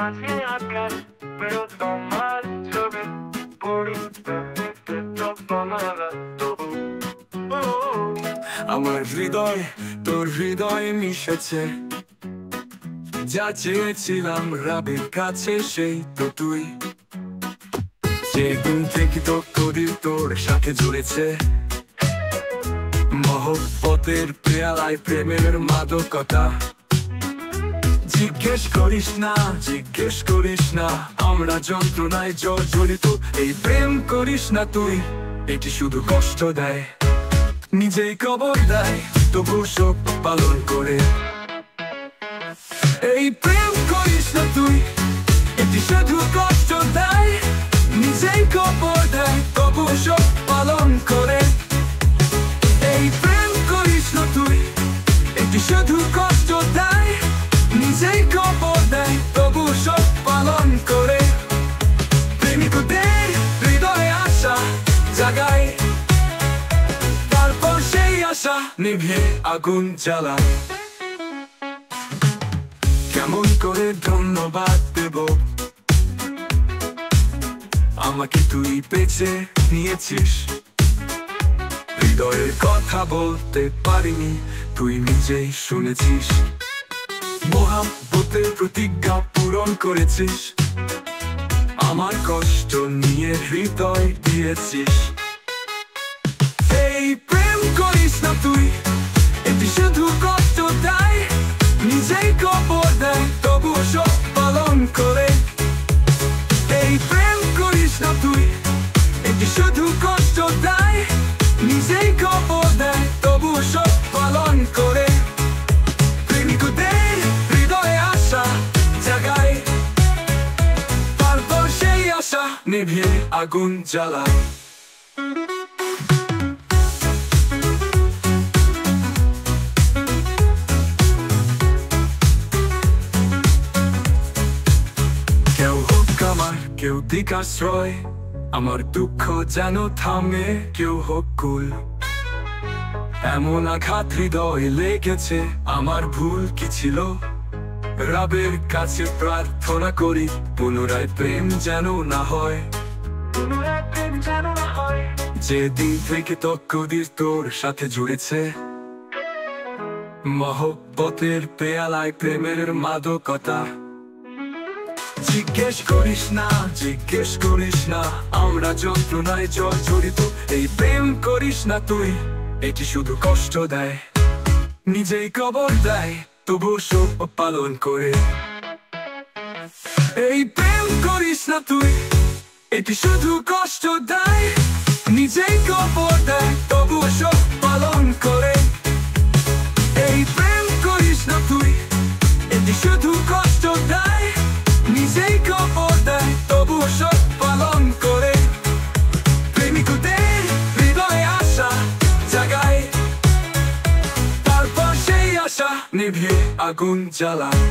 মাঝে আকাশ বেরো তোমার ছবি পড়িতে আমার হৃদয় তোর হৃদয় মিশেছে, যা চেয়েছিলাম রাবের কাছে সেই তো তুই। সেদিন থেকে তো তোর সাথে জুড়েছে, মহব্বতের পেয়ালায় প্রেমের মাদকতা। জিজ্ঞেস করিস না আমরা যন্ত্রণায় জড়িত, এই প্রেম করিস না তুই, এটি শুধু কষ্ট দেয়, নিজেই কবর দেয় তবু শোক পালন করে। এই প্রেম করিস না তুই, এটি শুধু কষ্ট দেয়, নিজেই কবর দেয় তবু শোক পালন করে। এই প্রেম করিস না তুই, এটি শুধু কষ্ট দেয়, নিজেই কবর দেয় তবু শোক পালন করে। প্রেমিকদের হৃদয়ে আশা জাগায়, তারপর সেই আশা নিভে আগুন জ্বালায়। কেমন করে ধন্যবাদ দেব, আমাকে তুই বেছে নিয়েছিস। হৃদয়ের কথা বলতে পারিনি, তুই নিজেই শুনেছিস। মহব্বতের প্রতিজ্ঞা পূরণ করেছিস, আমার কষ্ট নিয়ে হৃদয় দিয়েছিস। এই প্রেম করিস না তুই, এটি শুধু কষ্ট দেয়, নিজেই কবর দেয় তবু শোক পালন করে। এই প্রেম করিস না তুই, এটি শুধু কষ্ট দেয়, নিজেই কবর দেয় তবু শোক পালন করে। প্রেমিকদের হৃদয়ে আশা জাগায়, তারপর সেই আশা নিভে আগুন জ্বালায়। কেউ দিক আশ্রয়, আমার দুঃখ যেন থামে, কেউ হোক কুল। এমন আঘাত হৃদয় লেগেছে, আমার ভুল কি ছিল? রাবের কাছে প্রার্থনা করি, পুনরায় প্রেম যেন না হয়। যেদিন থেকে তকদির তোর সাথে জুড়েছে, মহব্বতের পেয়ালায় প্রেমের মাদকতা। জিজ্ঞেস করিস না আমরা যন্ত্রণায় জড়িত, এই প্রেম করিস না তুই, এটি শুধু কষ্ট দেয়, নিজেই কবর দেয় তবু শোক পালন করে। এই প্রেম করিস না তুই, এটি শুধু কষ্ট দেয়, নিজেই কবর দেয় তবু শোক পালন করে। এই প্রেম করিস না তুই, এটি শুধু কষ্ট দেয়, নিজেই কবর দেয় তবু শোক পালন করে। প্রেমিকদের হৃদয়ে আশা জাগায়, তারপর সেই আশা নিভে আগুন জ্বালায়।